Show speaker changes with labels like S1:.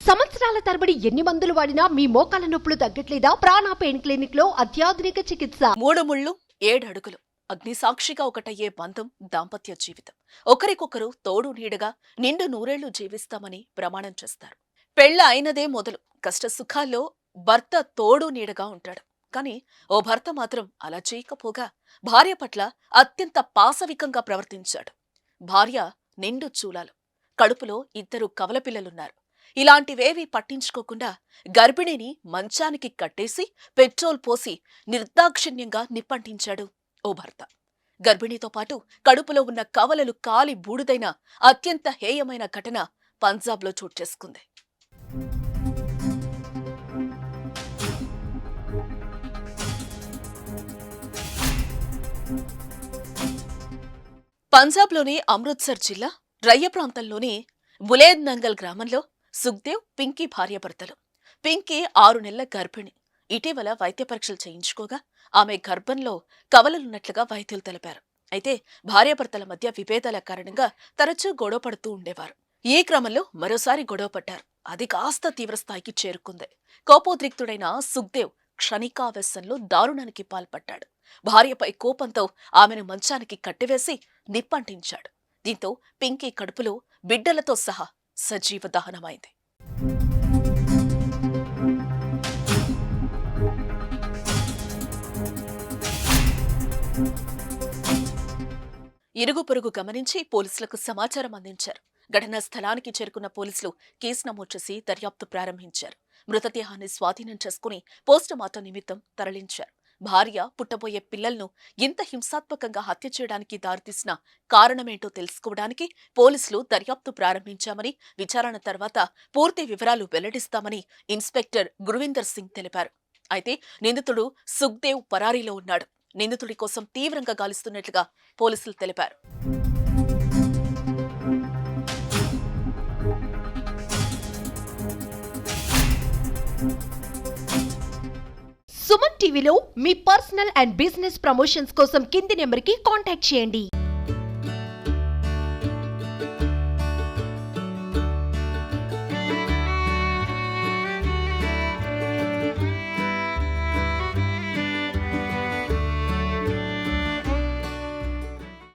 S1: సంవత్సరాల తరబడి ఎన్ని మందులు వాడినా మీ మోకాల నొప్పులు తగ్గట్లేదా? ప్రాణ పెయిన్ క్లినిక్ లో అత్యాధునిక చికిత్స.
S2: 3 ముళ్ళు 7 అడుగులు అగ్ని సాక్షిగా ఒకటయ్యే బంధం దాంపత్య జీవితం. ఒకరికొకరు తోడు నీడగా నిండు నూరేళ్లు జీవిస్తామని ప్రమాణం చేస్తారు. పెళ్ళ అయినదే మొదలు కష్ట సుఖాల్లో భర్త తోడు నీడగా ఉంటాడు. కానీ ఓ భర్త మాత్రం అలా చేయకపోగా భార్య పట్ల అత్యంత పాశవికంగా ప్రవర్తించాడు. భార్య నిండు చూలాలు, కడుపులో 2 కవల పిల్లలున్నారు. ఇలాంటివేవీ పట్టించుకోకుండా గర్భిణిని మంచానికి కట్టేసి పెట్రోల్ పోసి నిర్దాక్షిణ్యంగా నిప్పంటించాడు ఓ భర్త. గర్భిణితో పాటు కడుపులో ఉన్న కవలలు కాలి బూడిదైన అత్యంత హేయమైన ఘటన పంజాబ్లో చోటు చేసుకుంది. పంజాబ్లోని అమృత్సర్ జిల్లా రయ్య ప్రాంతంలోని బులేద్ నంగల్ గ్రామంలో సుఖ్దేవ్, పింకీ భార్యాభర్తలు. పింకీ 6 నెలల గర్భిణి. ఇటీవల వైద్య పరీక్షలు చేయించుకోగా ఆమె గర్భంలో కవలలున్నట్లుగా వైద్యులు తెలిపారు. అయితే భార్యాభర్తల మధ్య విభేదాల కారణంగా తరచూ గొడవ పడుతూ ఉండేవారు. ఈ క్రమంలో మరోసారి గొడవ పడ్డారు. అది కాస్త తీవ్రస్థాయికి చేరుకుంది. కోపోద్రిక్తుడైన సుఖ్దేవ్ క్షణికావేశంలో దారుణానికి పాల్పడ్డాడు. భార్యపై కోపంతో ఆమెను మంచానికి కట్టివేసి నిప్పంటించాడు. దీంతో పింకీ కడుపులో బిడ్డలతో సహా సజీవ దహనమైంది. ఇరుగు పొరుగు గమనించి పోలీసులకు సమాచారం అందించారు. ఘటనా స్థలానికి చేరుకున్న పోలీసులు కేసు నమోదు చేసి దర్యాప్తు ప్రారంభించారు. మృతదేహాన్ని స్వాధీనం చేసుకుని పోస్టుమార్టం నిమిత్తం తరలించారు. భార్య పుట్టబోయే పిల్లలను ఇంత హింసాత్మకంగా హత్య చేయడానికి దారితీసిన కారణమేంటో తెలుసుకోవడానికి పోలీసులు దర్యాప్తు ప్రారంభించామని, విచారణ తర్వాత పూర్తి వివరాలు వెల్లడిస్తామని ఇన్స్పెక్టర్ గుర్విందర్ సింగ్ తెలిపారు. అయితే నిందితుడు సుఖ్దేవ్ పరారీలో ఉన్నాడు. నిందితుడి కోసం తీవ్రంగా గాలిస్తున్నట్లుగా పోలీసులు తెలిపారు.
S1: సుమన్ టీవీలో మీ పర్సనల్ అండ్ బిజినెస్ ప్రమోషన్స్ కోసం కింది నెంబర్కి కాంటాక్ట్ చేయండి.